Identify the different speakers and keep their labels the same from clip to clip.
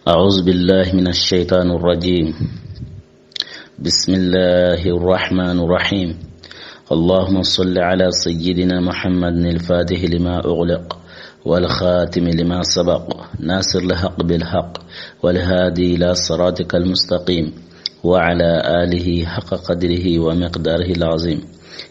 Speaker 1: أعوذ بالله من الشيطان الرجيم. بسم الله الرحمن الرحيم. اللهم صل على سيدنا محمد الفاتح لما أغلق والخاتم لما سبق ناصر الحق بالحق والهادي إلى صراطك المستقيم وعلى آله حق قدره ومقداره العظيم.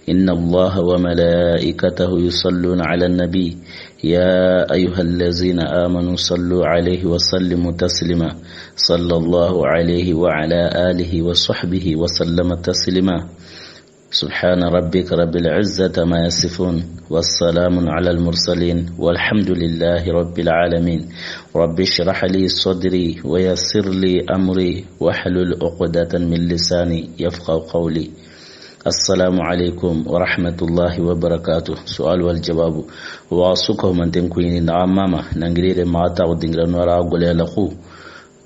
Speaker 1: إن الله وملائكته يصلون على النبي يا أيها الذين آمنوا صلوا عليه وسلموا تسليما. صلى الله عليه وعلى آله وصحبه وسلم تسليما. سبحان ربك رب العزة ما يصفون والسلام على المرسلين والحمد لله رب العالمين. رب اشرح لي صدري ويسر لي أمري واحلل عقدة من لساني يفقهوا قولي. السلام عليكم ورحمة الله وبركاته. سؤال والجواب واسوكه من تنكوين نعماما ننجرير ما تعودين نورا قولي لقو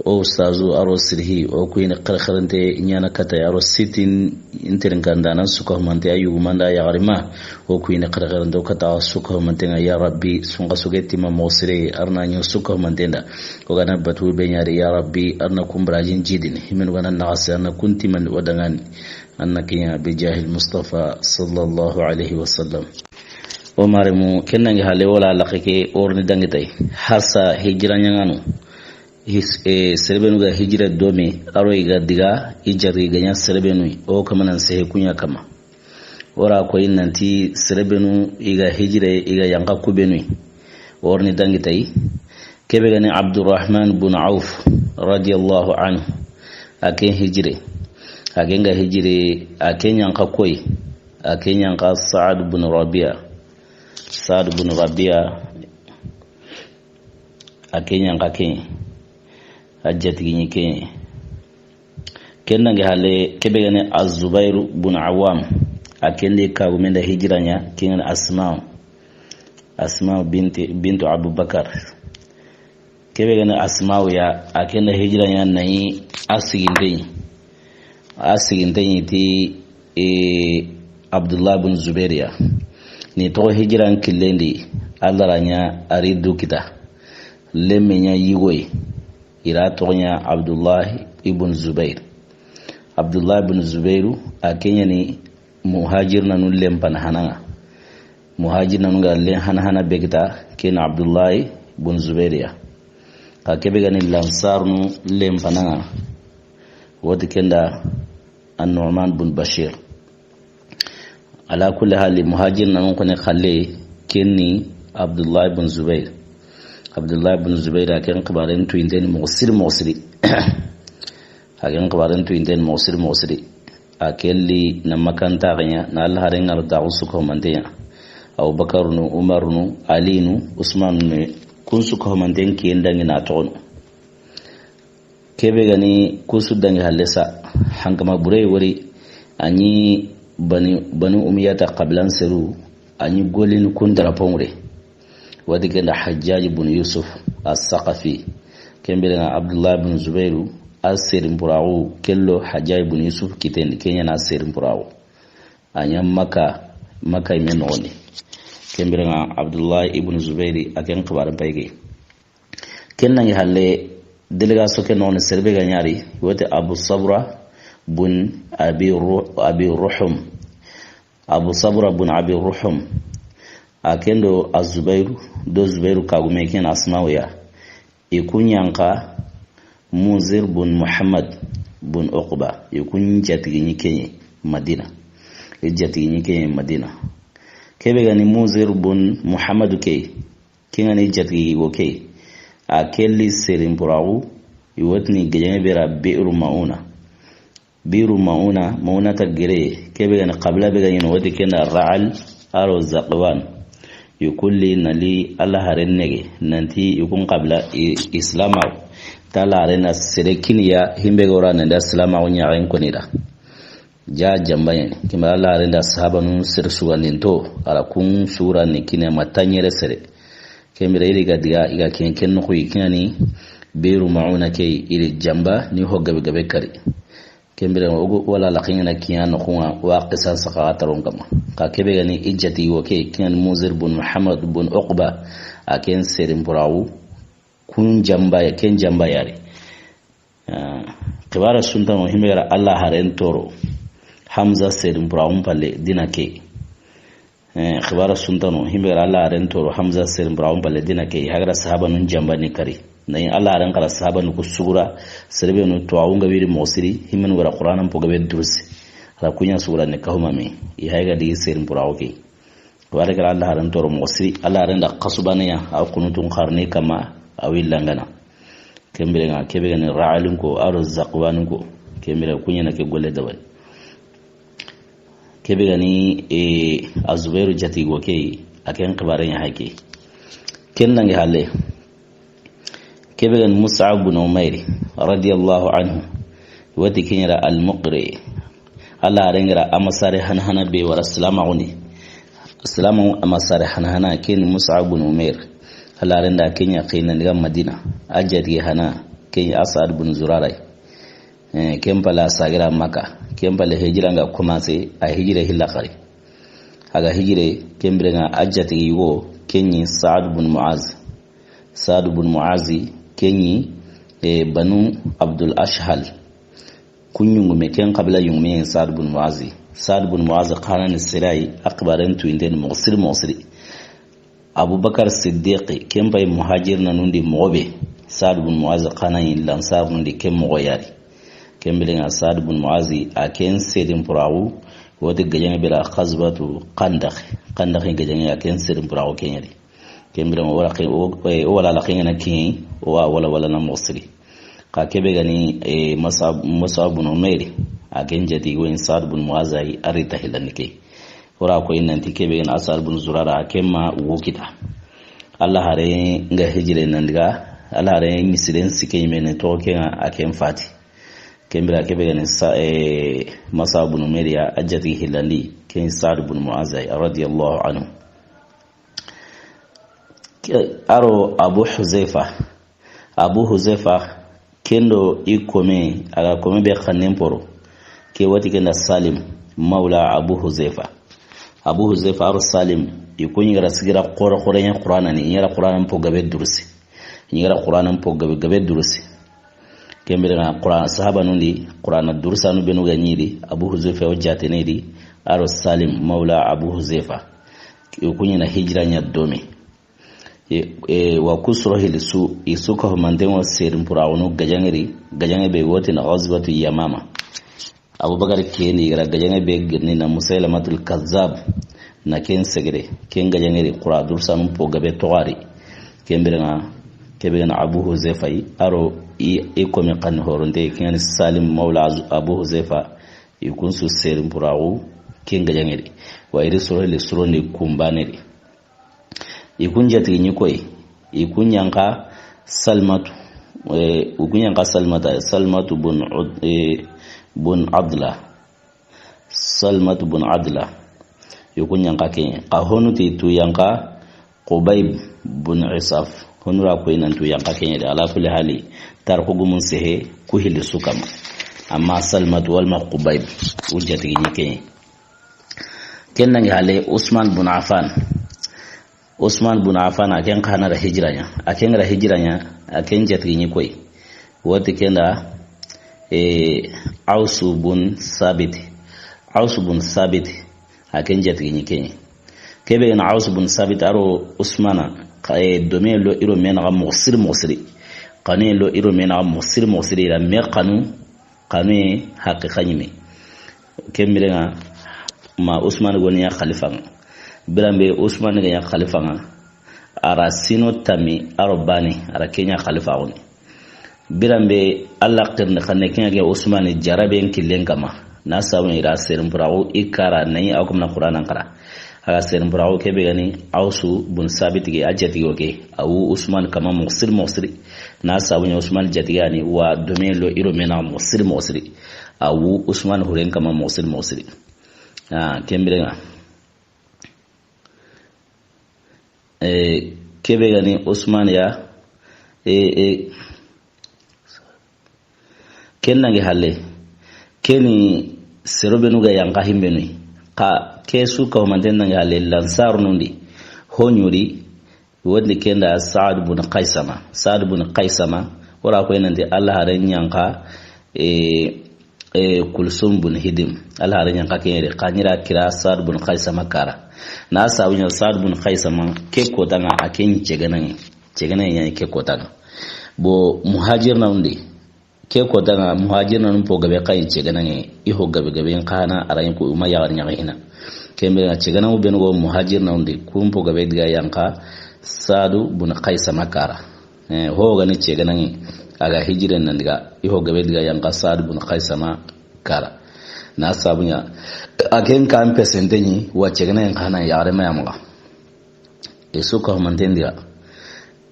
Speaker 1: او استاذو ارو سرهي او كوين قرخرنتي نيانا كتا ارو سيتين انترن كاندانا سوكه من تي ايو من دا يغرما او كوين قرخرنتو كتا سوكه من تي يا ربي سونغا سوغيتي ما موسري ارنا نيو سوكه من تي دا وغانا باتو بينياري يا ربي ارنا كومبراجين جيدين همن غانا نغاسي ارنا كنتي من ودغاني أنك بجاه المصطفى صلى الله عليه وسلم. ومارمو كنا نجهل ولا لقيك أورن دعيتاي حاسة هجرة نيانو سربنو جا هجرة دومي أروي جا دعا هجرة جانيا سربنو أو كمان نسيه كونيا كما ورا كوين ننتي سربنو إيجا هجرة إيجا يانكا كوبنو أورن دعيتاي كبرني عبد الرحمن بن عوف رضي الله عنه أكين هجرة agenga hijiri akenyanka koi akenyanka Sa'ad bin Rabia akenyanka ken hajjati ginyi ken kenange hale kebegane Az-Zubair bin Awam akende ka gumenda hijiranya ken Asma bintu Abu Bakar kebegane Asma ya akenda hijiranya nayi asigin ti Abdullah bin Zubair ni to hijiran killendi allaranya aridu kita lemenya yigoi ira tonya Abdullah ibn Zubair akenya ni muhajir nanu lempan hananga muhajir nanu ga len hanana begita ken Abdullah ibn Zubair akebe gani lansar nu lempananga wodi kenda النعمان بن بشير. على كل حال مهاجر نكون خلي كني عبد الله بن زبير كان قبارن تويندين موصري أكلي نما كان تاغنيا نال هارين على دعوسكم منديا أو بكر نو عمر نو علي نو عثمان نو كنسكم مندين كيندان ناتون kebe gani kusu dangi halesa hankama burai wari anyi bani umiyata qablan seru anyi golin kundara pongre wadi kenda Hajjaj ibn Yusuf as-Saqafi kembele na Abdullah ibn Zubairu asirin burawu kello Hajjaj ibn Yusuf kitendi kenya na asirin burawu anya maka imenoni kembele na Abdullah ibn Zubairi aken kabaran paige kenna yi halle delegation ke non serbe ganyari wote Abu Sabra bun Abi Ruhum akendo Zubairu kagume ken Asma'u ikunyanka Muzir bun Muhammad bun Uqba ikun jatigi kenye Madina kebe gani Muzir bun Muhammad kengani jatigi woke akelli serin burawu iwatni gajame bera bi'ru mauna ta gire kebe gana qabla be gani wadi kena ra'al aro zaqwan yukulli nali Allah harennege nanti yukun qabla islama tala arena serekiniya himbe gora nanda islama wonya ren konida ja jambaye kima Allah arenda sahaba nun sir suganinto ala kun sura ni kine matanyere sere kemire iri gadiga iga kenken no kuyikani beru mauna ke iri jamba ni hoggabe gabe kari kemire wala laqina kiyano kuwa wa qisas qataron kama ka kebe gani ijjati woke kiyan Muzir bun Muhammad bun Uqba aken serin burawu kun jamba ya ken jamba yare kibara sunta mo himera Allah haren toro Hamza serin buraun palle dinake kibara sunta no himera Allah haren toro Hamza serin buraun palle dinake hagra sahaba nun jambani kari nayi Allah haren kala sahaba nu kusura serbe no to awunga wiri mosiri himen wara qur'anan po gabe dursi ala kunya sura ne kahuma me haiga di serin burauke wala kala Allah haren toro mosiri Allah haren da qasubaniya aw kunutun qarni kama awillangana kembere nga kebe ne ra'alin ko aro zaqwan ko kembere kunya na ke golle dawai kebe gani azubairu jati go ke aken kabaran ya hake kennan ga halle kebe gan mus'ab bin umair radiyallahu anhu wati kinyara al-muqri Allah rengira amasare hanhana be wa assalamu amasare hanhana ken mus'ab bin umair Allah renda kenya kina daga Madina ajati hana kenya Asad bin Zurarai kempala sagira Makka kempala hijira nga commencé a hijira hilakari aga hijire kembre nga ajati yiwo kenyi Sa'd bin Mu'az kenyi banu Abdul Ashhal kunyungu meken qabla yungme Sa'd bin Mu'az qanan sirai akbaran tu inden mu'siri Abubakar Siddiq kembay muhajir nanundi mobe Sa'd bin Mu'az qana yin lansar nundi kem moyari kembilinga Sa'd bin Mu'az aken sedin purawu wodi gajanga bila khazbatu qandakh gajanga aken sedin purawu kenyari kembilinga wala la kenya kin wala na musri ka kebe gani Mus'ab bin Umair aken jati wen Sa'd bin Mu'az ay arita hilanike ora ko innanti kebe en Asad bin Zurara kemma wukita Allah hare nga hijire nandiga Allah hare misilen sike mene to kenga akem fati kembira kebe en Mus'ab bin Umair ya ajati hilali ken Sa'd bin Mu'az radiyallahu anhu aro Abu Huzaifa kendo ikome aga kome be khanemporo ke wati kenda Salim maula Abu Huzaifa aro Salim ikun yara sigira qora nya Qur'ana ni yara Qur'anan po gabe dursi kembere na Qur'an sahaba nundi Qur'ana dursa nu benu ganyidi Abu Huzaifa wajate ne di aro Salim maula Abu Huzaifa ikun yana hijra nya dome wa kusrohi lisu isuka humanden wa serin purawunu gajangere be wote na ghazwatu Yamama Abubakar keni gara gajanga be girni na Musailamatul Kazzab na ken segere ken gajangere qura dursanum po gabe tawari kembere na Abu Huzaifa aro ko me kan horonde ken Salim maula Abu Huzaifa ikun su serin purawu ken gajangere wa iri sorole surone kumbanere ikun jati ni koy ikun yanka Salmatu bun Salmatu bun Adla yukun yanka ke ka honu ti tu yanka Qubayb bun Isaf honura ko inan tu yanka ke da ala kulli hali tar ko gumun sehe ku hil sukama amma Salmatu wal Qubayb wujati ni ke kenna ngi hale Usman bun Affan aken kana da hijranya aken jati ni koy wati kenda Ausu bun Sabit aken jati ni kenye kebe na Ausu bun Sabit aro Usmana domin lo iro mena ga musiri kanu lo iro mena ga musiri la me kanu haqiqa nyime kemire nga ma Usman goni ya khalifa birambe Usman ga ya khalifa ara sino tami arobani ara kenya khalifa oni birambe Allah qirna khane kenya Usman jarabe killen kama na sawu ira serin burawo ikara nayi akum na Qur'anan kara aga serin burawo kebe gani Ausu bun Sabit ge ajati goge awu Usman kama musiri na sawu Usman jatigani wa domin lo iro mena musiri awu Usman huren kama musiri kembere nga kebe gani Usman ya kenna ge halle keni serobenu ga yanka himbenu ka kesu ka manten nga halle lansar nundi honyuri wodi kenda Sa'd bin Qaisama wala ko nan de Allah haren yanka kulsum bun hidim Allah haren yanka kene kanira kira Sa'd bun Qais makara na sawunya Sa'd bun Qais man ke ko tanga aken ceganan yani ke ko tanga bo muhajir na undi ke ko tanga muhajir na po gabe kai ceganan i ho gabe kana arayin ko ma yawar nya ina kembe na ceganan u ben go muhajir na undi kum po gabe diga yanka Sa'd bun Qais makara ho gani ceganan aga hijiran nan diga i ho gabe diga yanka Sa'd bun Qais makara na sabunya aken kan pesente ni wace ganan kana yare mai amma eso ko mantendia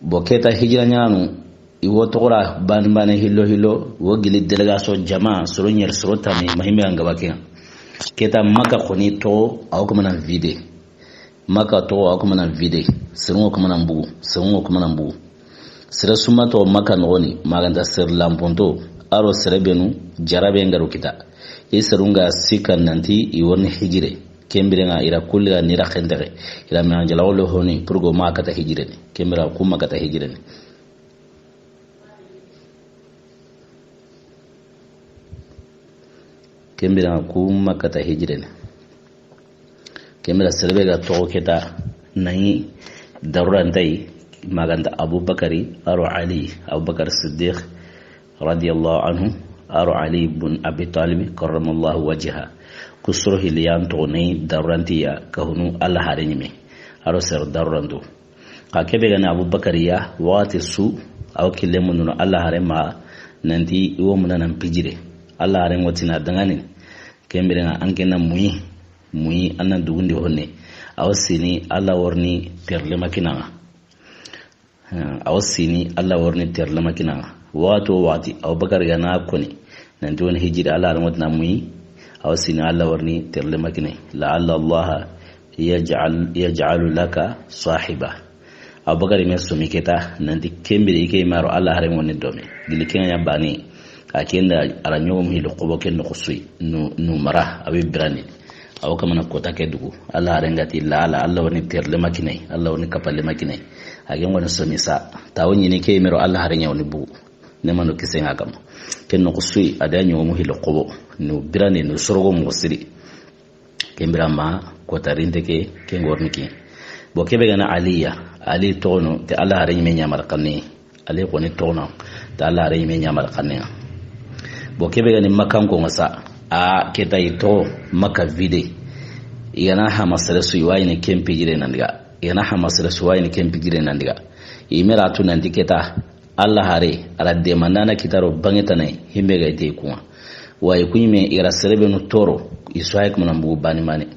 Speaker 1: boketa hijira nyanu iwo tokora ban hillo wo gili delegation jama soro nyer soro tani mahimbe anga bakena keta maka khoni to aw kuma nan vide maka to aw kuma nan vide sirmo kuma nan bugu sira suma to maka noni maganda sir lamponto aro serebenu jarabe ngaru kita isarunga sikan nanti iwon hijire kembirenga ira kulga nira khendere ira manjala wolo honi purgo makata hijire kembira kuma kata hijire kembira kuma kata hijire kembira serbe ga to keta nai darurantai maganda abubakari aro ali abubakar siddiq radiyallahu anhu aro Ali ibn Abi Talib karramallahu wajha kusro hiliyan to ne darantiya kahunu Allah harinime aro ser darandu akebe gana Abubakar ya wati su aw kilemun Allah harema nanti iwo munanan pijire Allah haren watina dangane kembere an kenan muyi annan dugundi honne aw sini Allah warni terle makina wato wati Abubakar yana kone nan don hijira Allah ran wadna muyi aw sina Allah warni terle makine la Allah yaj'alu laka sahiba Abubakar me sumi keta nan di kembere yake maro Allah hare wonni dome gilikin ya bani akenda aranyo mu hilo qobo ken khusui nu mara abi brani aw kama na kota ke dugu Allah hare ngati la Allah warni terle makine Allah warni kapalle makine agen wona sumi sa tawoni ne ke maro Allah hare nyawni bu ne manu kisenga kam kenno ko sui adanyo mo hilo qobo no birane no sorogo mo siri kembira ma ko tarinde ke ngorniki bo kebe gana ali tono te Allah hare me nyamar kanni ali ko ne tono te Allah hare me nyamar kanni bo kebe gani makan ko ngasa a keta ito maka vide yana hamasare su wayne kempi jire nandiga imera tu nandiketa Allah hare aradde manana kitaro bangetane himbe ga ite kuma way kunyime ira serebe no toro iswaye kuma nambu bani mane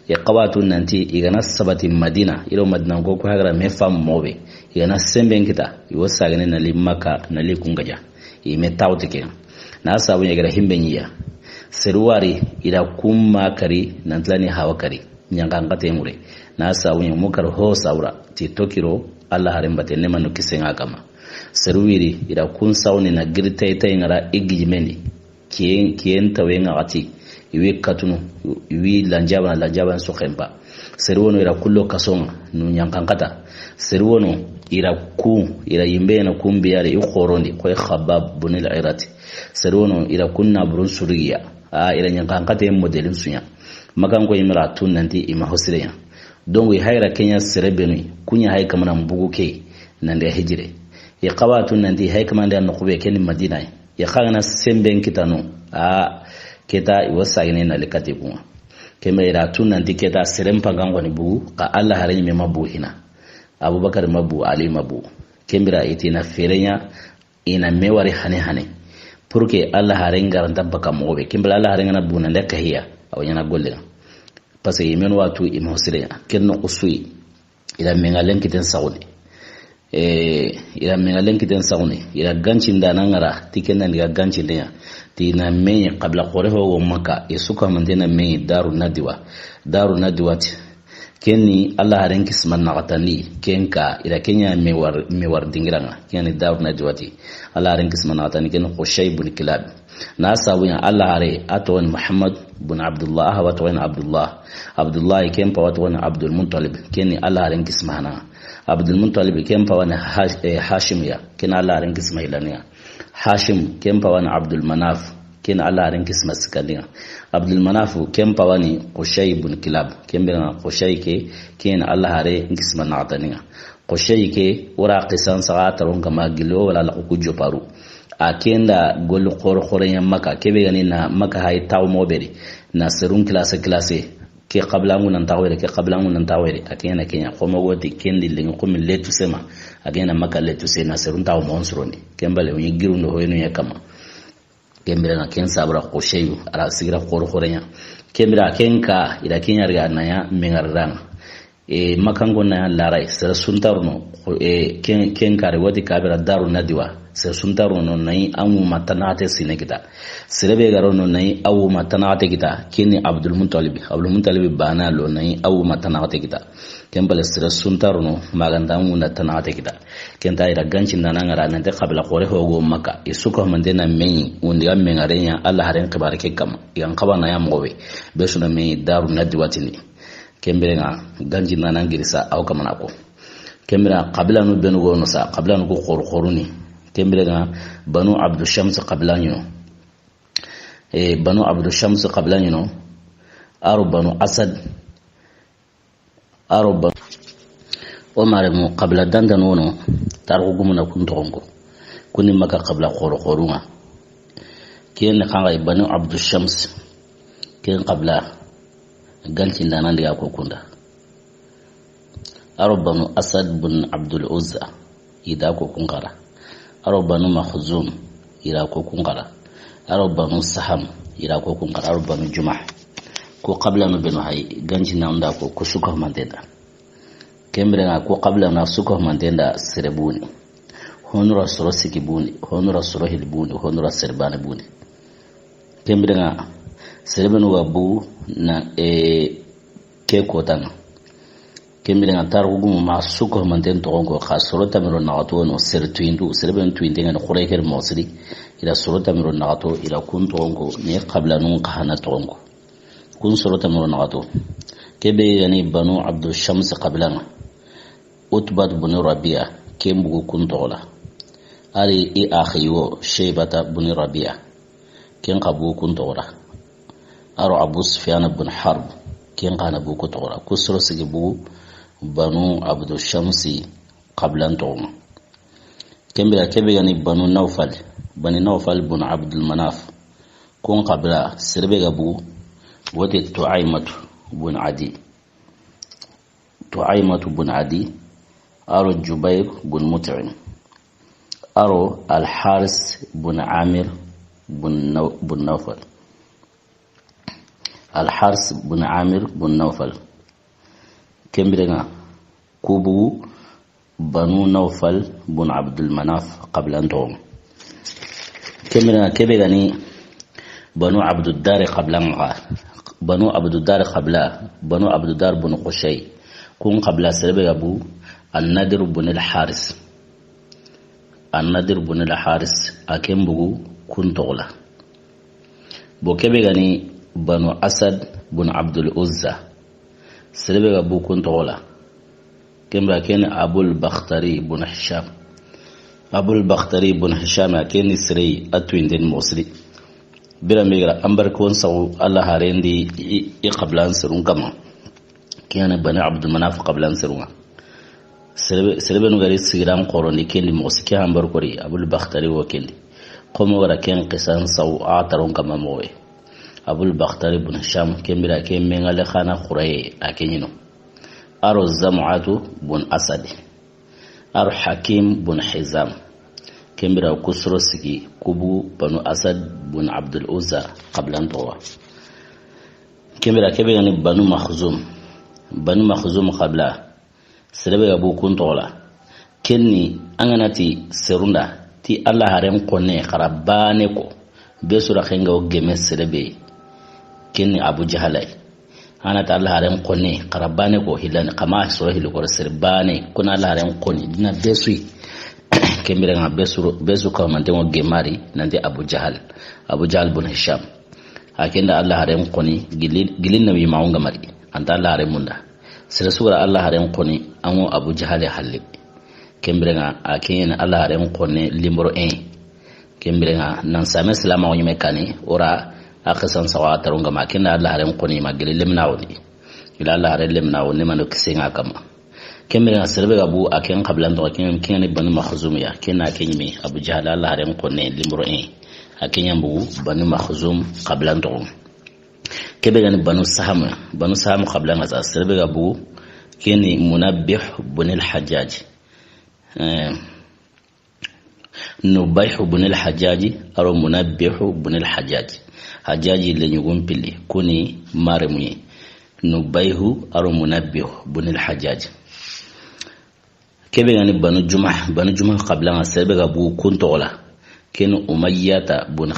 Speaker 1: ya qawatu nanti igana sabati Madina ilo Madina ko ko hagra mefa mobe igana sembe ngita iwasa gane na limaka na likungaja ime tawtike na sabu ya gara himbe nyiya seruwari ila kumma kari nantlani hawakari nyanga ngate mure na sabu ya mukar ho saura ti tokiro Allah hare mbate nema no kisenga kama seruwiri ila kun sauni na girtaita ngara igijimeni kien tawenga ati iwi katunu iwi lanjaban so khemba seruwono ila kullo kasonga nu nyankankata seruwono ila yimbe na kumbi yare ikhorondi ko Khabbab bunil Irati seruwono ila kunna burun suriya ila nyankankata modelin sunya makango imra tun nanti ima hosireya dongo hayra Kenya serebeni kunya hay kamana mbugu ke nande hijire ya qawatu nanti hay kamanda no khube ken Madina ya khagana semben kitano keta iwasagine na lekati kuma kemera tun nanti keta serempa gango ni bugu ka Allah haranyi me mabu hina Abubakar mabu Ali mabu kembira itina ferenya ina mewari hane purke Allah harenga ranta baka mobe kembira Allah harenga na buna leka hiya awanyana golle parce que men watu imosire kenno usui ila mengalen kiten sauni ila gancin da nangara tikenna ndiga gancin da tina menya qabla qoreho wa maka isuka mandena me daru nadiwati kenni Allah haren kisman nagatani kenka ila kenya mewar dingiranga kenni daru nadiwati Allah haren kisman nagatani ken Qushay ibn Kilab na sabuya Allah hare atwan Muhammad ibn Abdullah wa tawani Abdullah kempa wa tawani Abdul Muttalib kenni Allah haren kismana Abdul Muttalib kempa wa Hashim ya ken Allah haren kismailania hashim kempa wani abdul manaf ken Allah haren kisma sikandinga abdul manaf kempa wani qushay ibn kilab kembira qushay ke ken Allah hare kisma nataninga qushay ke ura qisan sa'ataron kama gilo wala la ku joparu akenda gol khore maka kebe gani na maka hay taw mobere na serun classe ke qabla ngunan tawere akena kenya khomo woti kendi lingi komi letu sema akena maka letu sena serun taw monsroni kembale wi girundo hoyno yakama kembira na ken sabra qushay ara sigira khore kembira kenka ida kenya riga na ya mengarran makango na larai sera suntarno ken kare wati kabira daru nadiwa sera suntarno no nai amu matanate sinekita serebe garo no nai awu matanate kita kini abdul muntalib bana lo nai awu matanate kita kembale sera suntarno maganda mu na tanate kita kenta ira ganci nanangara nante qabla qore hogo maka isuko mandena meni undi amme ngarenya Allah haren kibarake kam yan qabana ya mowe besuna me daru nadiwa tini kembere nga ganji nanan girisa aw kamana ko kembere qabla no benu go no sa qabla no ko khoruni kembere nga banu abdu shams qabla no banu abdu shams qabla no aro banu asad aro banu omar mu qabla dandan wono tarko gumuna kun tongo kuni maka qabla khorunga ken khanga banu abdu shams ken qabla ganci ndanan diga ko kunda arabanu asad bin abdul uzza ida ko kunkara arabanu makhzum ida ko kunkara arabanu saham ida ko kunkara arabanu jumah ko qabla no benu hay ganci nanda ko suko mandenda kembre na ko qabla na suko mandenda serebuni honura soro sikibuni honura soro hilbuni honura serbani buni kembre na serebenu wabu na ke kotana kembele na tarugu ma suko manten to ngo khasoro tamiro na to no sertuindu serben tuinde ngana khurayker mosri ila soro tamiro na to ila kun to ngo ne qabla nun khana to ngo kun soro tamiro na to kebe yani banu abdul shams qabla utbat bin rabia kembu kun to la ari akhiyo shaybata bin rabia ken qabu kun to la aro abu sufyan ibn harb ken kana bu ko tora kusro sigi bu banu abdu shamsi qablan tawma kembira kebe yani banu nawfal ibn abdul manaf kun qabla sirbe gabu wati tuaimatu ibn adi aro jubair ibn mut'im aro al haris ibn amir ibn nawfal الحارس بن عامر بن نوفل كمبرنا كوبو بنو نوفل بن عبد المناف قبل أن تقوم كمبرنا كبرني بنو عبد الدار قبل بنو عبد الدار بن قشي كون قبل سرب أبو النادر بن الحارس أكيم بو كون تغلا بو كبرني banu asad bin abdul uzza sirbe ga bukun tola kembra ken abul bakhtari bin hisham ken sirei atwin den mosri bira migra ambar kon saw allah harendi i qablan sirun kama ken banu abdul manaf qablan sirun sirbe no gari sigram qoroni ken mosri ke ambar kori abul bakhtari wo ken komo wara ken qisan saw ataron kama mowe abul bakhtari bin hisham kembira ke mengale khana khuraye akenyino aro zam'atu bin asad aro hakim bin hizam kembira kusro sigi kubu banu asad bin abdul uzza qablan tawa kembira kebe yani banu makhzum qabla serebe abu kun tola kenni anganati serunda ti allah harem konne qarabane ko besura khenga o geme serebe kenni abu jahalai ana ta Allah haren kone karabane ko hilani kama sura hilu ko sirbane kuna Allah haren kone dina besu kembere nga besu ko man tengo gemari nande abu jahal bin hisham akenda Allah haren kone gilin nabi maunga mari anta Allah haren munda sira sura Allah haren kone amo abu jahal halli kembere nga akena Allah haren kone limro 1 kembrenga nan same salama woni mekani ora akhasan sawa tarunga makina Allah ren koni magile lemna woni ila Allah ren lemna woni mano kisenga kama kembrenga serbe gabu aken qablan do ken ni banu makhzum ya kena kenyimi Abu Jahl Allah ren koni limro akenya mbu banu makhzum qablan do kebe ni banu saham qablan asa serbe gabu keni Munabbih ibn al-Hajjaj Nubayh ibn al-Hajjaj aro Munabbih ibn al-Hajjaj Hajjaji le nyugum pili kuni maremi Nubayh aro Munabbih ibn al-Hajjaj kebe ngani banu Jumah qabla serbe gabu kuntola ken Umayyah ibn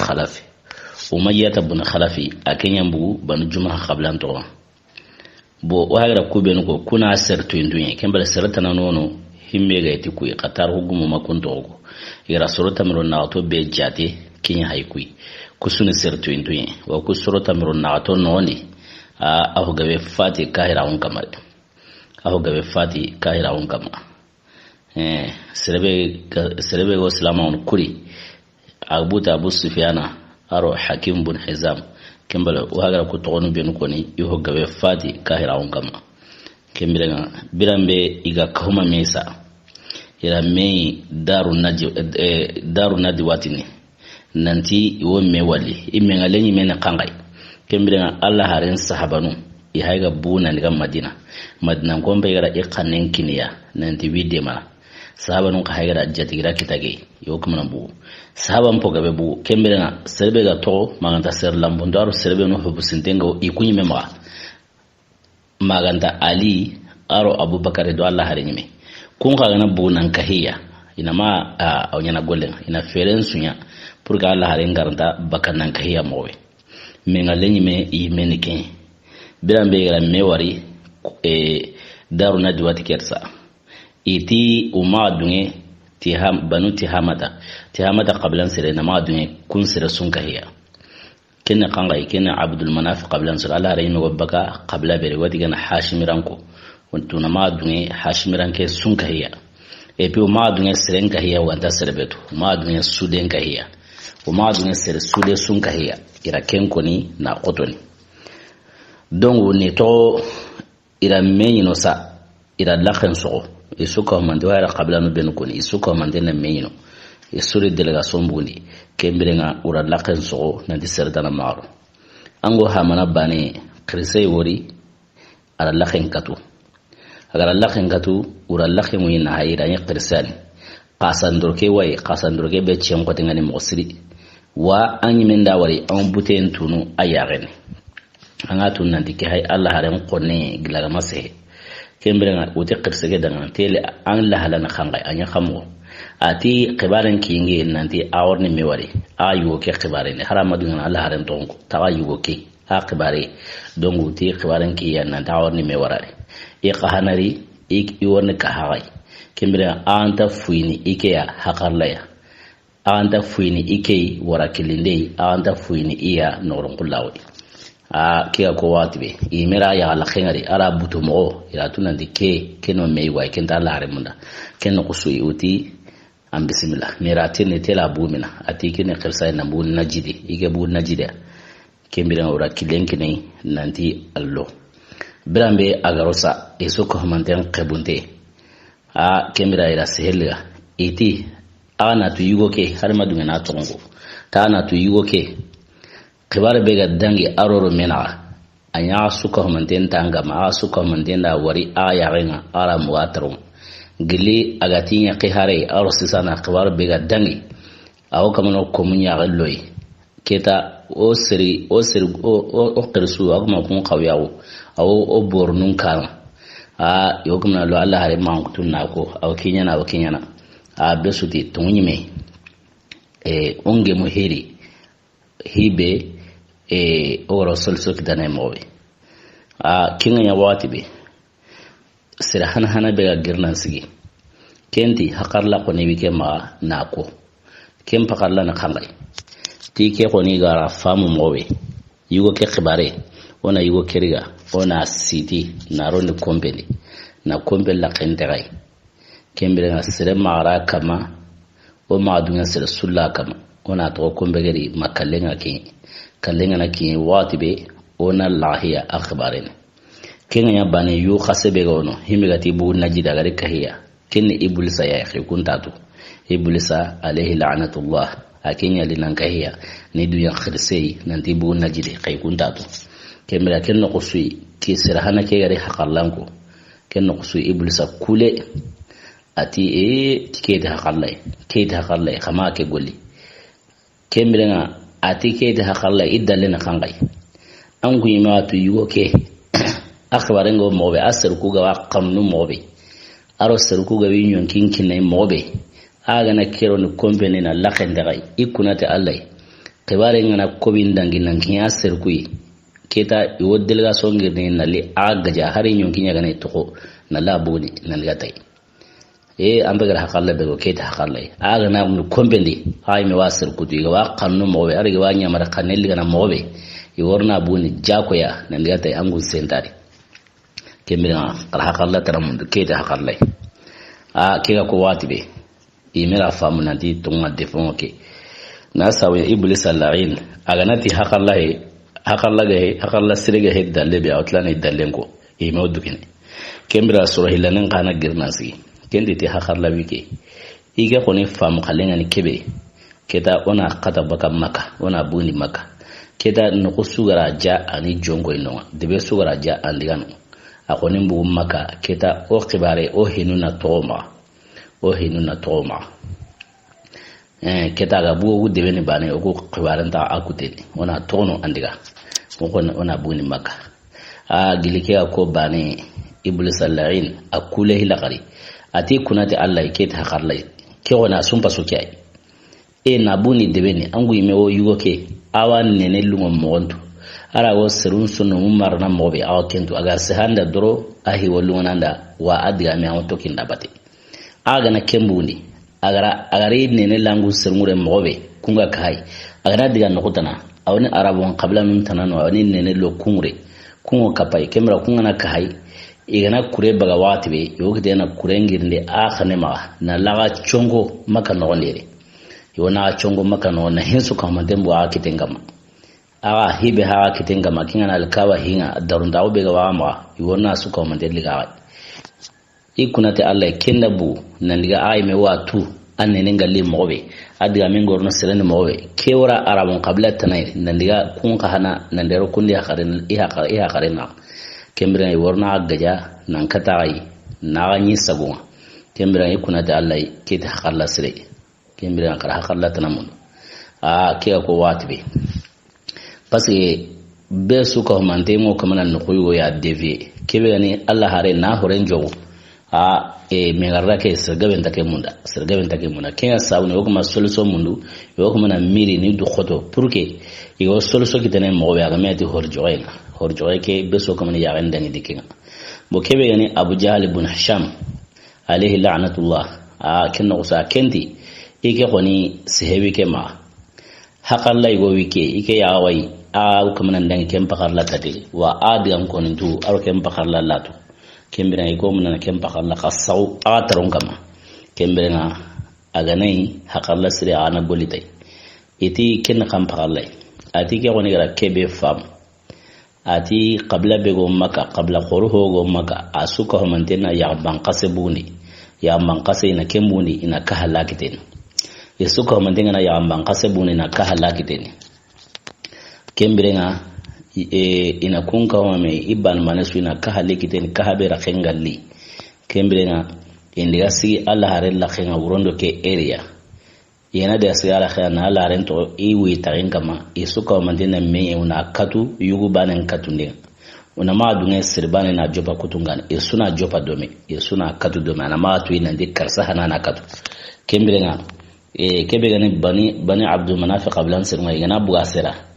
Speaker 1: Khalafi akenya mbu banu Jumah qabla to bo wagira kubenu ko kuna sertu indunye kembele serta na nono himme ga yati kuy qatar hugumu makunto ko ira surata mirun na to be jate kinya haykui kusuni sertu indunye wa ku surata mirun na to noni aho gabe fati kahira on kamar serebe go salama on kuri Abu Sufyana aro Hakim bin Hizam kembala waga ko tonu ben ko ni yo gabe fati kahira on kama kembela birambe iga kahuma mesa ira mei daru nadi watini nanti wo mewali imme ngalenyi mena kangai kembela Allah harin sahabanu i haiga buna ni Madina ngombe gara ikanen kiniya nanti widema sahabanu ka haiga jatigira kitage yo kuma bu sahaba mpo gabe bu kembela serbe ga to maganta ser lambundaro serbe no hubu sintengo ikunyi mema maganta Ali aro Abubakar do Allah harinyime kun ka na bu nan kahiya ina ma awnyana golen ina feren sunya pour ga Allah harin garanta bakan nan kahiya mowe menga lenyime i menike birambe gara mewari daruna diwati kersa iti umadunge banu tihamata qablan sire na madunye kun sire sun kahiya kena kangai kena Abdul Manaf qablan sire Allah raymi wabaka qabla bere wadigana Hashimiranko wantuna madunye Hashimiranke sun kahiya epi madunye sire kahiya wanda serbetu madunye suden kahiya madunye sire sude sun kahiya ira kenkoni na qotoni dongo ne to ira menyino sa ira lakhan so isuka mande wara qabla no ben koni isuka mande na menyino isuri delegation bundi kembirenga ura lakhan so na diserdana maro ango hamana bane krisay wori ara lakhan katu agar lakhan katu ura lakhan wina hayira ni krisani qasandurke be chen ko tengani mosri wa anyi menda wari an buten tunu ayagene anga tun nan dike hay Allah haram qonne gilaga mase kembrenga uti qirsege dangan tele an la halana khangay anya khamo ati qibaran kingi nanti awrni mewari ayu ke qibare ne haramadu Allah haram tonko tawayu ke aqibare dongu ti qibaran ki yan nan awrni mewara e qahanari e yorne kahawai kembrenga anta fuini ike ya hakarlaya anta fuini ike warakilinde anta fuini iya norun kullawi kia ko watibe imera ya la khengari ara butumo ila tunandi keno meiwa kenta la remunda keno kusui uti am bismillah mera tene tela bumina ati kene khirsa na bun najidi ige bun najida kembira ora kilenkine nanti allo brambe agarosa esoko manten qebunte kembira ila sehelga iti ana tu yugo ke har madunga na tongo ta ana tu yugo ke kibar bega dangi aroro mena anya suka manten tanga ma suka manten da wari aya renga ara muatrum gili agatinya qihare aro sisana kibar bega dangi aw kamano komunya galloy keta o siri o qirsu agma kun qawyawo aw o bornun kan yokumna lo Allah hare mangutun nako aw kinyana besuti tunyime onge muhiri hibe oro solsok dane mowe kinga ya watibe sira hana be ga girnan sigi kenti hakarla ko ne wike ma nako kem pakarla na khangai ti ke ko ni gara famu mowe yugo ke khibare ona yugo keriga ona siti na ron company na company la kenterai kembere na sire mara kama o ma dunya sire sulla kama ona to kumbegeri makallenga ki kallenga na ki watibe ona lahiya akhbarin kenga ya bane yu khasebe gono himigati bu najida gari kahiya kinni iblisa ya akhi kuntatu iblisa alayhi la'natullah akenya linan kahiya ni du ya khirsei nanti bu najide kai kuntatu kemira kenno qusui ki sirahana ke gari haqallanko kenno qusui iblisa kule ati tikede haqallai khama ke golli kemira ati kede haqallai idalena kangai an guyima to yugo ke akhbarin go mobe asir ku ga qamnu mobe aro sir ku ga winyon kinkin nay mobe aga na kero ni kombene na lakhen dagai ikunate allai tibare ngana kobin dangi nan kin asir ku keta iwodel ga songir ni nali aga ja hari nyon kinya ga nay to na labuni nan gatai ambe ga hakalle be go keta hakalle aga na mu kombende hay me wasir ku ga wa qannu mobe ari ga wanya mara kanel ga na mobe iworna buni jakoya nan gatai angun sentari kemira hakalla taramundu kete hakalle kega ko watibe imira famu nanti tunga defon ke na sawe iblis al-la'in aganati hakalla sirega hedda lebe outlane dallenko imawdu kene kemira surahilanan kana girnasi kendi ti hakalla wike iga koni famu kallenga ni kebe keta ona kata baka maka ona buni maka keta no sugara ja ani jongo ino debe sugara ja andigano akonin bu maka keta o khibare o hinuna toma keta ga bu debe ni bane o ko khibare ta akute ona tono andiga ona buni maka gilike ko bane iblis al-la'in akule hilaqari ati kunati allah keta hakarlai ke ona sumpa sukai na buni debe ni angu imewo yugo ke awan nene lungo montu ara wo serun sunu marna mobe awakentu aga sehanda doro ahi wolunanda wa adiga mi awon tokin dabate aga na kembundi agare nene langu sermure mobe kunga kai aga diga nokutana awni arabon qabla nun tanano awni nene lo kungre kungo kapai kemra kunga na kai igana kure baga watibe yogde na kurengirnde akhane ma na laga chongo maka nonere yona chongo maka no na hensu kama dembo akitengama hibe hawa kitengama kingana alkawa hinga darunda ubega wama yona suka mandeli gawa ikunate allah kennabu nandiga ayme watu annene ngali mobe adiga mengorno selene mobe kewra arabon qabla tanay nandiga kun kahana nandero kundi hakaren iha karena kembira worna gaja nan katai na ganyi sabuma kembira ikunate allah kit hakalla sire kembira kar hakalla tanamun kiya ko watbe parce que be suka mante mo kamana no koyo ya devi kebe ni allah hare na horen jogo me garra ke sergaben take munda kenya sawne o kuma solution mundu o kuma na miri ni du khoto pour que yo solution kitene mo be ga meti horjoy ke be suka man ya ganda ni dikinga bo kebe ni abu jahl ibn hisham alayhi la'natullah kenno usa kendi ike khoni sehewi ke ma hakalla go wike ike ya wai kuma nan dan kem pakarla tati wa adiam konintu aro kem pakarla latu kembira iko mun na kem pakarla qasau ataron kama kembira aganai hakalla sire ana bolitai iti ken kam pakarla ati ke woni gara kebe fam ati qabla be go maka qabla qoruho go maka asuka ho mantena ya banqase buni ya banqase na kembuni ina ka halakiten yesuka ho mantena ya banqase buni na ka halakiten kembirenga ina kunka wame iban manesu ina kahale kiten kahabera khengalli kembirenga indiga si alla harella khenga urondo ke area yana da si alla khana alla rento iwi tarin kama isuka mandina me una katu yugu banen katunde una ma dunga sirbane na jopa kutungana isuna jopa dome isuna katu dome na ma tu ina de karsa hanana katu kembirenga kebega ni bani abdul manafiq qablan sirma yana bugasera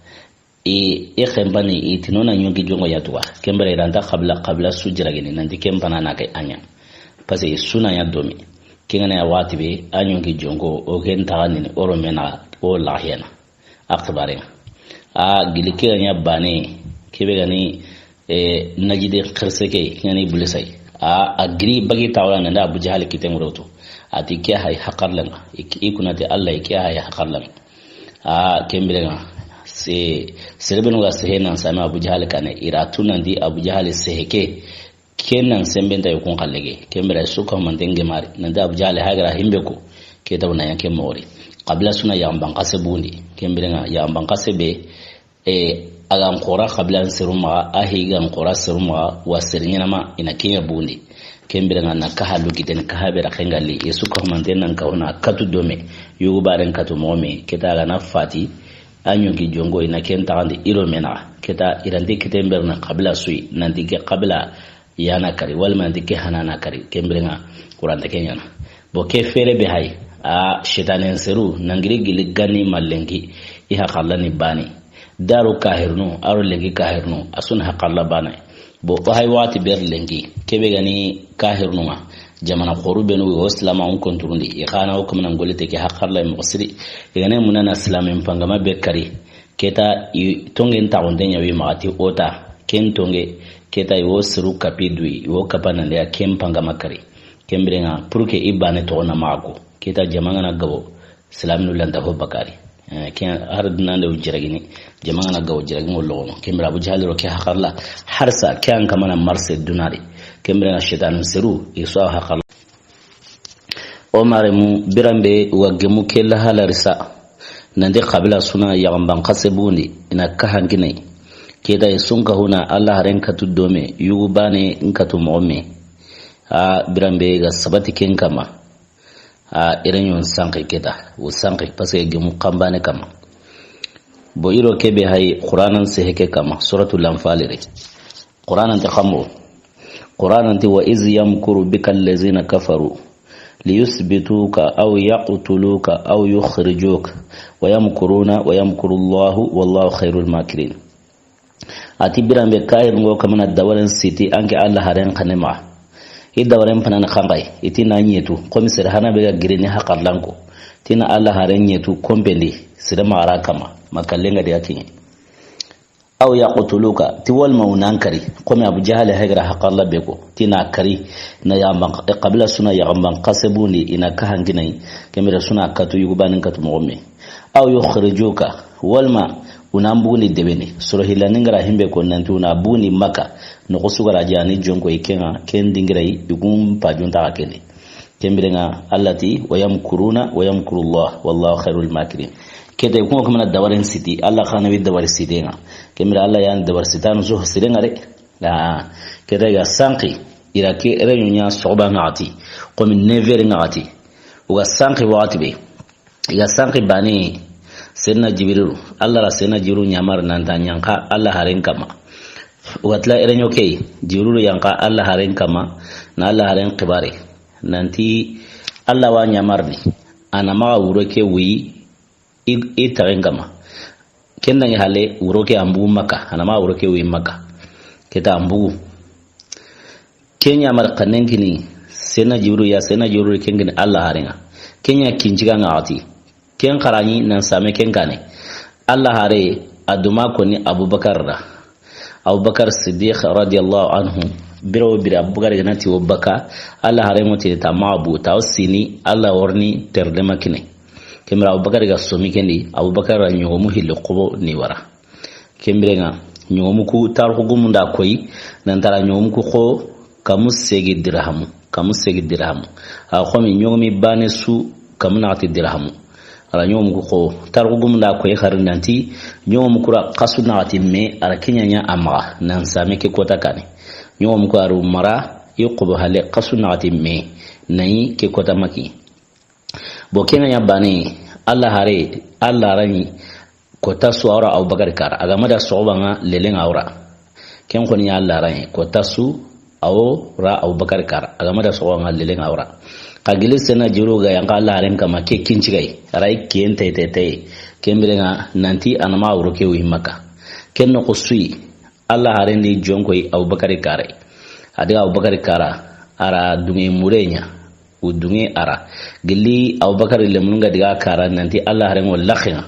Speaker 1: khembani itinona nyongi jongo yatwa kembere randa qabla sujira gene nandi kembana na kai anya pase suna ya domi kingana ya watibe anyongi jongo o genta ni oro mena o lahiana akbare gilike nya bane kebe gani najide khirseke yani bulisai agri bagi tawla nanda abu jahal kitemroto ati kya hay haqarlan ikunati allah kya hay haqarlan kembirenga serebenu ga sehenan sami Abu Jahal kane iratunan di Abu Jahal seheke kenan sembenta yukun kallege kembira suka mandenge mari nanda Abu Jahal hagra himbe ko keta una yanke mori qabla suna yamban kasebundi kembirenga yamban kasebe agan qora qabla siruma ahigan qora siruma wasirnyana ma ina kinya bundi kembirenga na kahalu kiten kahabera kengali yesuka mandenan kauna katu dome yugo baren katu momi keta ga na fati anyo ki jongo ina kenta andi ilo mena keta irandi kitemberna qabla sui nanti ke qabla yana kari walma ndike hanana kari kembirenga kuranta kenyana bo ke fere be hay shetanen seru nangiri gili gani mallengi iha khallani bani daru kahirnu aro lengi kahirnu asun haqalla bana bo hay wati ber lengi kebe gani kahirnu ma jamana qorubenu wo islama on konturundi ikhana o kamna ngolete ke haqalla musri igane munana islamin pangama be kari keta tongen ta ondenya wi maati ota ken tonge keta yo suru kapidui yo kapana le kempanga makari kembirenga purke ibane to na mago keta jamanga na gabo islamin landa ho bakari ken hardna le jiragini jamanga na gabo jiragin wollo kembira Abu Jahal ro ke hakarla harsa kyan kamana marse dunari kembirenga shetan seru iso hakala o maremu birambe wagemu kella halarisa nande qabila suna yagamban qasebundi ina kahanginai keda sunka huna Allah renka tudome yugo bane nkatu momme birambe ga sabati ken kama iren yon sanki keda wo sanki parce que mu kambane kama bo iro kebe hay qur'anan se heke kama suratul anfal re qur'anan ta khamu qur'anan ti wa iz yamkuru bikal ladzina kafaru liyuthbituka aw yaqtuluka aw yukhrijuka wa yamkuruna wa yamkuru Allah wallahu khairul makirin ati birambe kair ngo kamana dawaren siti anke Allah haren kanema idawaren panana khangai itina nyetu komiser hana bega girini hakallanko tina Allah haren nyetu kombendi sida mara kama makallenga de yakin aw yaqtuluka tiwal maunankari komi Abu Jahal hagra hakalla beko tina kari na yamba qabla suna yamba qasabuni ina kahanginai kamira suna katu yubanin katu momme aw yukhrijuka walma unambuni debeni sura hilaningra himbe ko nantu na buni maka no kusugara jani jongo ikenga kendingirai dugum pajunta akene kembirenga allati wayamkuruna wayamkurullah wallahu khairul makirin kete ko kuma dawarin siti Allah khana wi dawar sidenga kemira Allah yan dawar sitanu zo sidenga re la kete ga sanki iraki renyunya soba ngati ko min never ngati uga sanki wati be ya sanki bani senna jibril Allah ra senna jibril nyamar nan ta nyanka Allah haren kama watla irenyo kay jibril yanka Allah haren kama na Allah haren qibare nanti Allah wa nyamar ni ana ma wuro ke wi itagengama kenda ngi hale wuro ke ambu maka ana ma wuro ke wi maka keta ambu kenya mar kanen kini senna jibril ya senna jibril kengini Allah harenga kenya kinjiga ngati ken karani nan same ken gane Allah hare aduma ko ni Abubakar Siddiq radiyallahu anhu biro Abubakar ganati wabaka Allah hare moti ta mabu ta usini Allah warni terde makine kemra Abubakar ga somi kendi Abubakar ranyo mu hillo ko ni wara kembrenga nyomu ku tar ko gumunda koyi nan tara nyomu ko kamus segi dirham a khomi nyomi bane su kamna ati dirham ala nyom ko tarugum da ko yakar nanti nyom kura qasuna atimme ala kinyanya amra nan same ke kota kane nyom ko aru mara yuqbu hale qasuna atimme nayi ke kota maki bo kenya bani Allah hare Allah rani kota suara Abubakar kar aga mada sobanga lelen awra ken ko ni Allah rani kota su awra Abubakar kar aga mada sobanga lelen awra kagile sena juro ga yang Allah ren kama ke kincigai rai kien tete kembirenga nanti anama wuro ke wi maka kenno ko sui Allah haren ni jonkoi Abubakar kare adiga Abubakar kara ara dungi murenya udungi ara gili Abubakar lemunga diga kara nanti Allah haren wallakhina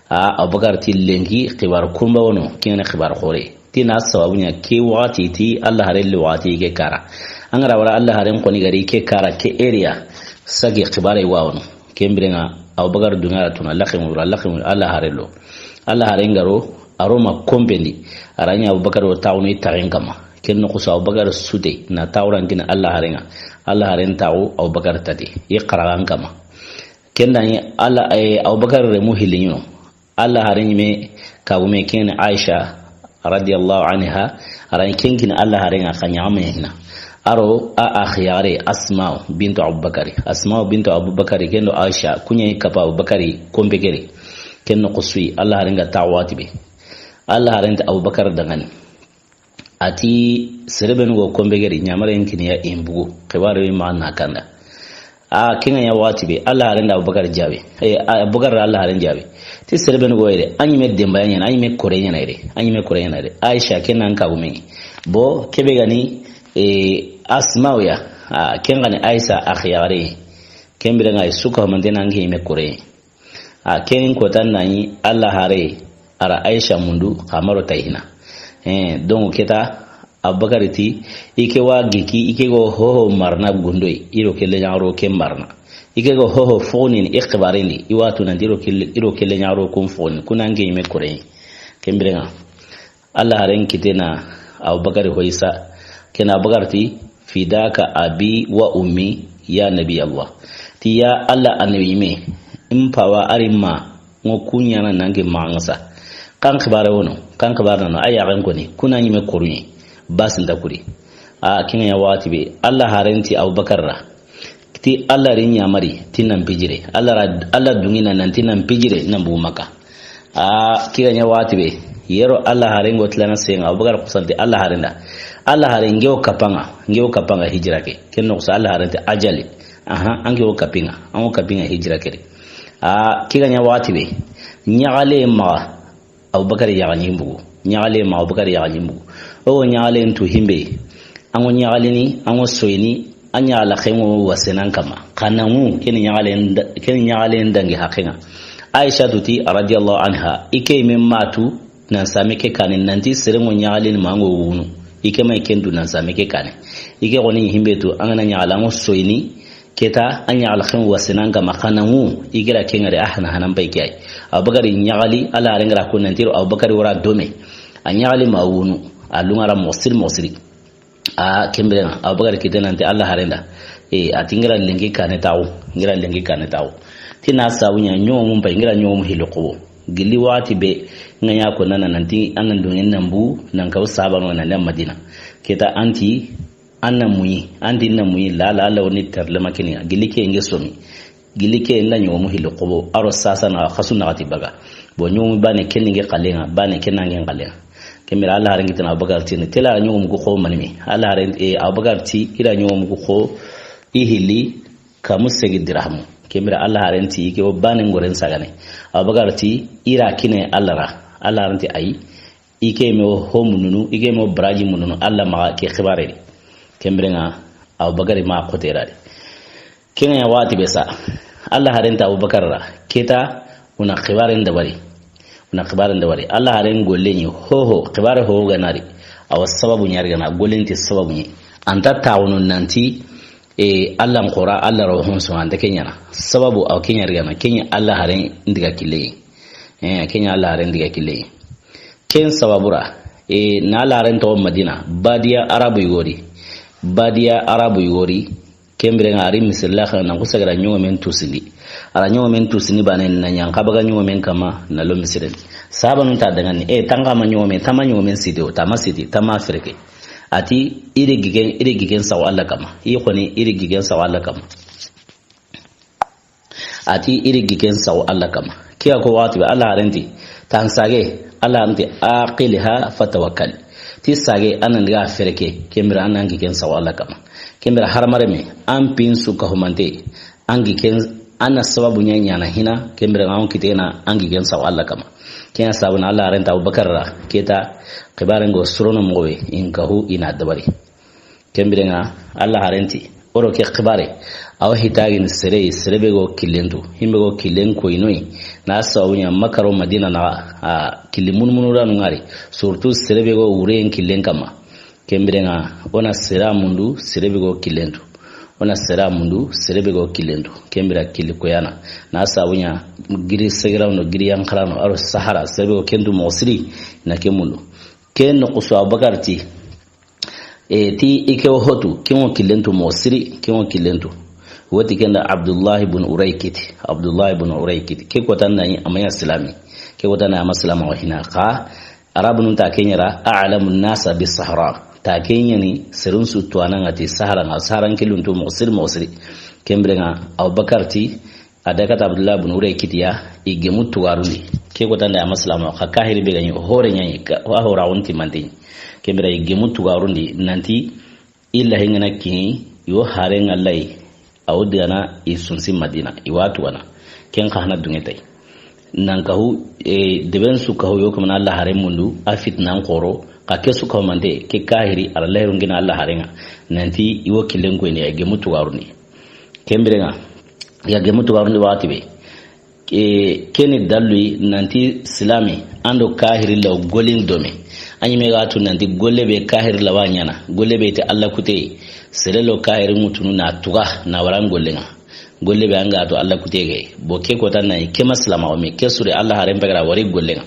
Speaker 1: Abubakar ti lengi khibar kumba wono kene khibar khore tina sawabunya ke wati ti Allah haren wati ke kara angara wala Allah haren ko ni gari ke kara ke area sagi khibare wawno kembirenga abubakar dunga tuna lakhimu Allah harelo Allah harengaro aroma kombendi aranya abubakar o tawni taren kama ken no kusa abubakar sude na tawran gina Allah harenga Allah haren tawo abubakar tadi ye qaragan kama ken dani Allah abubakar remu hilinyo Allah haren me kawume ken Aisha radiyallahu anha aran ken kin Allah harenga kanyama hina aro akhyare Asma bintu Abubakar kendo Aisha kunya kapa Abubakar kombegere ken no kusui Allah harenga tawati be Allah haranta Abubakar dangan ati sereben go kombegeri nyamare yankini ya imbugo kebare ma na kanda kinga ya wati be Allah haranta Abubakar jabe Abubakar Allah haranta jabe ti sereben go ire anyi me demba yana anyi me korenya na ire Aisha kenan ka gumi bo kebe gani Asma'u kenga ni Aisha akhyare kembira ngai suka mandena ngi me kore kenin ko tan nani Allah hare ara Aisha mundu kamaro taihina donc keta Abubakar ti ike wa giki ike go hoho marna gundoi iro kelle nyaro ke marna ike go hoho fonin ikhbarini iwatu nan iro kelle nyaro kum fon kunange me kore kembira Allah haren kitena Abubakar hoisa kena Abubakar ti fidaka abi wa ummi ya nabi Allah ti ya Allah annabi me impawa arimma ngo kunyana nange mangasa kan khibare no aya ran ko ni kuna nyime korunyi basin da kuri kin ya wati be Allah harenti Abubakar ra ti Allah rin ya mari tinan pijire Allah dungina nan tinan pijire nan bu maka kira ya wati be yero Allah harengo tlana sen Abubakar kusanti Allah harenda Allah harengeo kapanga hijra ke kenno sa Allah harente ajali angeo kapinga hijra ke kira nya wati be nyaale ma Abubakar ya nyimbu o nyaale ntu himbe ango nyaale ni ango soyini anya la khemo wasenan kama kanamu ken nyaale ndangi hakinga Aisha tuti radiyallahu anha ike matu nan same ke kanin nanti seremo nyaale ni mango wunu ike mai kendu nan same ke kanin ike goni himbe to angana nyaala ngo soyini keta anya alkhin wasinan ga makanamu igira kengare hanan bai kai Abubakar nyaali ala rengra kunan tiro Abubakar wara dome anyali mawunu alungara mosiri kembere Abubakar kitana te Allah harenda atingira lengi kanetawo tina sawunya nyomu bai ngira nyomu hiloko gili wati be nganya ko nana nanti anan dungen nambu nan ka saba no nan Madina keta anti namuyi la woni terle makini gilike nge somi gilike na nyomu hiloko aro sasa na khasuna ati baga bo nyomu bane keninge qalenga bane kenange qalenga kemira Allah harangi tana Abubakar tin tela nyomu ko ko manimi Allah harangi Abubakar ti ira nyomu ko ko ihili kamusegi dirhamu kemira Allah haranti ke bane ngoren sagane Abubakar ti ira kine Allah haranti ai ike me ho mununu ike me braji mununu Allah ma ke khibare kemrenga Abubakar ma khoterade kenya wati besa Allah harenta Abubakar ra keta una khibaren dabari Allah haren gollenyi ho khibare ho ganari aw sababu nyari gana gollenti sababu ni anta tawunun nanti Allah qura Allah rohun so anda kenya sababu aw kenya gana kenya Allah haren ndiga kille kenya Allah haren ndiga kille ken sababura na Allah haren to Madina badiya arabu yori kembere ngari misallah na kusagara nyoma men tusini ara nyoma men tusini banen na nyang kabaga nyoma men kama na lo misiren sabanu ta daga ni tanga ma nyoma men tama nyoma men sido tama sidi tama afrike ati iri gigen sawa Allah kama yikoni iri gigen sawa Allah kama kiya ko wati Allah renti tan sage Allah anti aqilha fatawakkal ti sage anan ga ferke kembere anan gigen sawa Allah kama kembera harmare me an pin su ka humante angi ken ana sababu nyanya na hina kembera ngam kitena angi gen saw Allah kama kenya sabuna Allah renta Abubakar ra keta kibaren go surono mowe in kahu ina dabari kembere nga Allah renti oro ke kibare aw hitagin serebe go kilendo himbe go kilen ko inoi na sawunya makaro Madina na kilimun munura ngari surtout serebe go uren kilen kama kembirenga ona sera mundu serebe go kilendu wana sera mundu serebe go kilendo kembira kiliko yana na sabunya giri segra no giri yankarano aro sahara serebe go kendu mosri na kemundo ken no kusu Abubakar ti ti ike hotu kemo kilento mosri kemo kilento wati kenda Abdullah ibn Uraykit ke ko tan nani amaya islami ke ko tan amaya islama wa hina ka arabun ta kenyara a'lamun nasa bis sahara ta kenyani sirun su tuanan ati sahara na saharan kilunto mosri kembrenga Abubakar ti adakata Abdullah ibn Uraykit ya igemu tuwarundi ke ko tan amaya islama ka kahiri be ganyi hore nyanyi wa hora wonti mantin kembra igemu tuwarundi nanti illa hingana kini yo haren Allah awdiana isunsi Madina iwatu wana ken khana dungetai nan kahu deben su kahu yo kuma Allah hare mundu afit nan qoro ka kesu kahu mande ke kahiri Allah rungina Allah harenga nanti iwo kilen ko ne ya gemutu waruni kembrenga ya gemutu waruni watibe keni dalui nanti silami ando kahiri law golin dome anyi me gatu nanti golle be kahiri lawanyana golle be te Allah kute selelo kahiri mutunu na tuga na waran gollenga golle be anga to Allah kutege bo ke ko tan nay ke maslama o me ke sure Allah haren bagara wari gollenga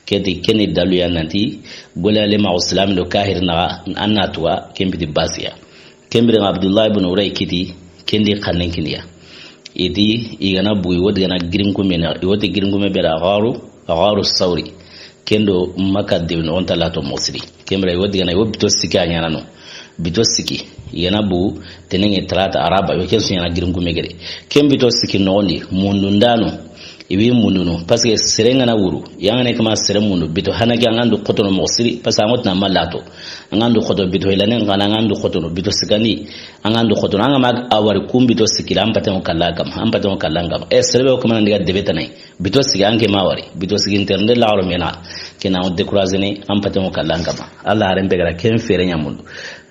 Speaker 1: kedi keni dalu ya nanti golle le ma islam do kahiri na anna tuga kembidi basiya kembire Abdullah ibn Uraykiti kendi khannen kiniya idi igana buyi wodi gana giringu mena wodi giringu me bera garu sauri kendo maka de no ontalato mosri kembra wodi gana wobito siki anyana no bito siki yana bu tenenge trata araba yo kensu yana giringu megere kembito siki noni mundundano iwi munduno parce que serenga na wuru yanga ne kama sere mundu bito hanaki angandu kotono mosri parce que amot na malato angandu koto bito ilane ngana angandu kotono bito sikani angandu kotono anga mag awari kumbito sikila ampate mo kallangam serebe ko man ndiga debeta nay bito sigi ange mawari bito sigi internet la ro mena kena on décourager ne ampate mo kallangam Allah haren begara ken fere nyamundu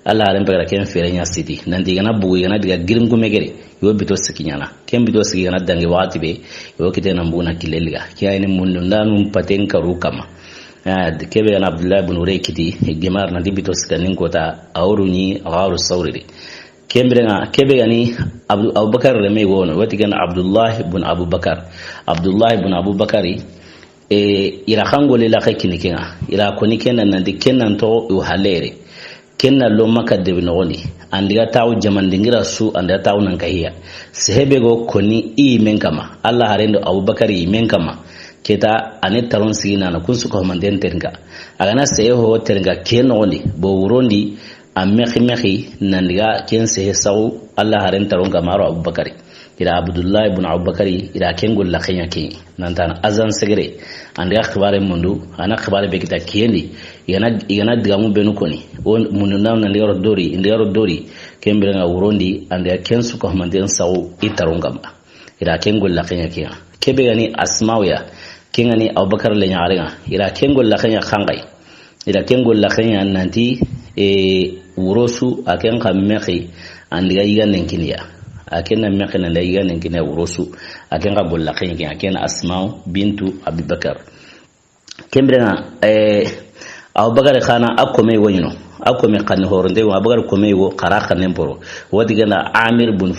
Speaker 1: Allah haren begara ken fere nya city nandi gana bugi gana diga giringu megere yo bito siki nyana ken bito sigi gana dangi wati be yo kitena mbuna kileliga kiyaine mundu ndanu paten karu kama kebe gana Abdullah ibn Uraykiti gemar na dibito sikanin kota awruni garu sawriri kebe gani Abubakar reme wono wati gana Abdullah ibn Abubakari ira khangole la khakini kenga ira koni kenan nandi kenan to yo halere kenna lo maka de binoni andiga taw jamandingira su anda taw nan kahiya sehebe go koni i menkama Allah harendo Abubakari menkama keta ane taron sigina na kunsu ko manden tenga agana seho tenga kenoni bo wurondi amekhi nandiga ken sehe saw Allah haren taron gamaro Abubakari ila Abdullah ibn Abubakari ila kengol la khenya ki nantana azan segere ande akhbare mundu ana akhbare be kita kiendi yana digamu benu koni on mundu nan ndero dori kembere nga urondi ande kensu ko manden saw itarongam ila kengol la khenya ki kebe gani asmawya kengani Abubakar le nyaare ila kengol la khenya khangai ila kengol la khenya nanti urosu aken kamekhi andiga yiganen kiniya akena mekena la yiganen kiniya urosu aken ga bolla khenki akena Asma bintu Abubakar kembrenga Abubakar khana akome wonyino akome kan hornde Abubakar kome wo qaraka nemboro wadigana Amir ibn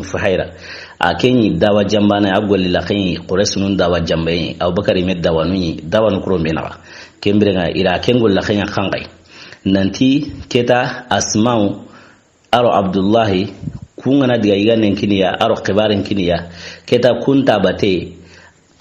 Speaker 1: Fuhaira akenyi dawa jambana agolli la khenyi qurasunun dawa jambayi Abubakar me dawanu kuro mena kembrenga ira kengol la khenya khangai nanti keta Asma aro Abdullahi kungana diga yiganen kiniya aro khibarin kiniya keta kunta bate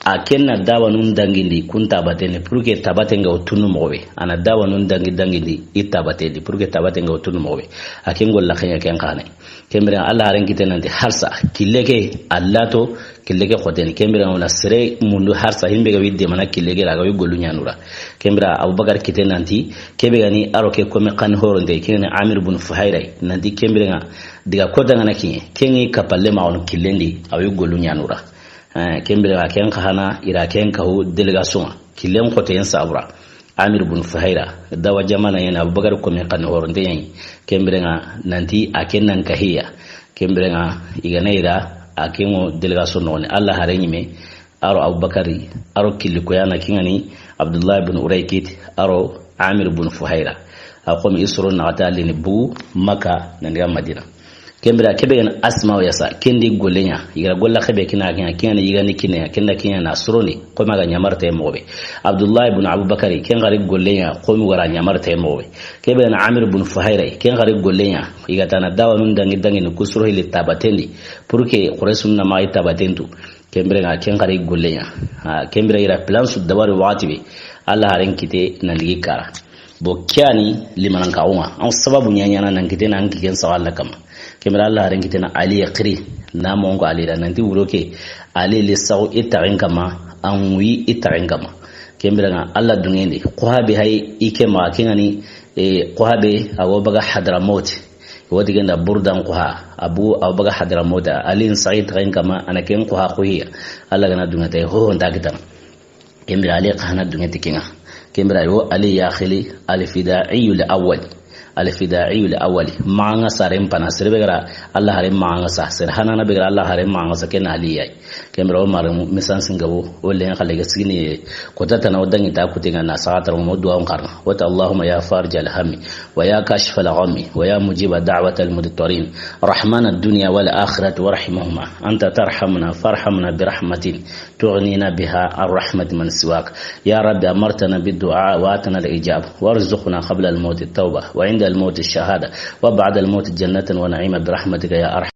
Speaker 1: akenna dawa nun dangindi kunta bate ne purke tabate nga otunu mobe ana dawa nun dangindi itabate di purke tabate nga otunu mobe akengol la khanya ken khane kembere Allah ren kitenanti harsa kileke allato kileke khoteni kembere ona sere mundu harsa himbe ga widde mana kileke raga wi golu nyanura kembere Abubakar kitenanti kebe gani aro ke kome kan horonde kene Amir ibn Fuhaira nanti kembere nga diga kodanga nakinye kengi kapalle ma on kilendi awi golu nyanura kembere wa ken khana ira ken kahu delegation kilen khote en sabra Amir ibn Fuhaira dawa jamana yana Abubakar ko me kan horonde yin kembere nga nanti akenan kahiya kembere nga iganeira akemo delegation non Allah harenyime aro Abubakari aro kiliko yana kingani Abdullah ibn Uraykit aro Amir ibn Fuhaira akomi isro na atali ni bu Maka nandiga Madina kembira kebe en asma yasa kendi golenya yiga golla khebe kina kina yiga ni kina kina na suroni ko maga nyamarta mobe abdullah ibn abubakar ken gari golenya ko mi wara nyamarta mobe kebe en amir ibn fuhaira ken gari golenya yiga tana dawa nun dangi ni kusuro ile tabatendi purke quraysun na mai tabatendu kembira ga ken gari golenya kembira ira plan su dawari watibe Allah haren kite na ligikara bo kyani limanan kaunga an sababu nyanya nan kite nan kiken sawalla kama kemira Allah haren kite na ali yaqri na mongo ali da nanti wuroke ali le saw itarin kama an wi itarin kama kemira ga Allah dungende ko habe hay ike ma kinani ko habe awo baga hadramot wodi genda burdan ko ha abu baga hadramot ali sa'id tain kama anaken ko ha ko hiya Allah gana dungate ho honda kitan kemira ali qana dungate kinga kembra yo ali ya khili al fida'i al awwal maanga sarem pana serbegara Allah hare maanga sa ser hanana begara Allah hare maanga sa ken ali yai kembra o mar misan singabo wolle khale gasini ko tata na wadangi ta kutinga na sa'atar mo du'a on karna wa Allahumma ya farj al hammi wa ya kashif al ghammi wa ya mujib da'wat al mudtarin rahman ad dunya wal akhirati warhamhuma anta tarhamuna farhamna bi rahmatin tughnina biha ar rahmat man siwak ya rabbi amartana bid du'a wa atana al ijab warzuqna qabla al maut at tawbah wa 'inda الموت الشهادة وبعد الموت جنة ونعيم برحمتك يا أرحم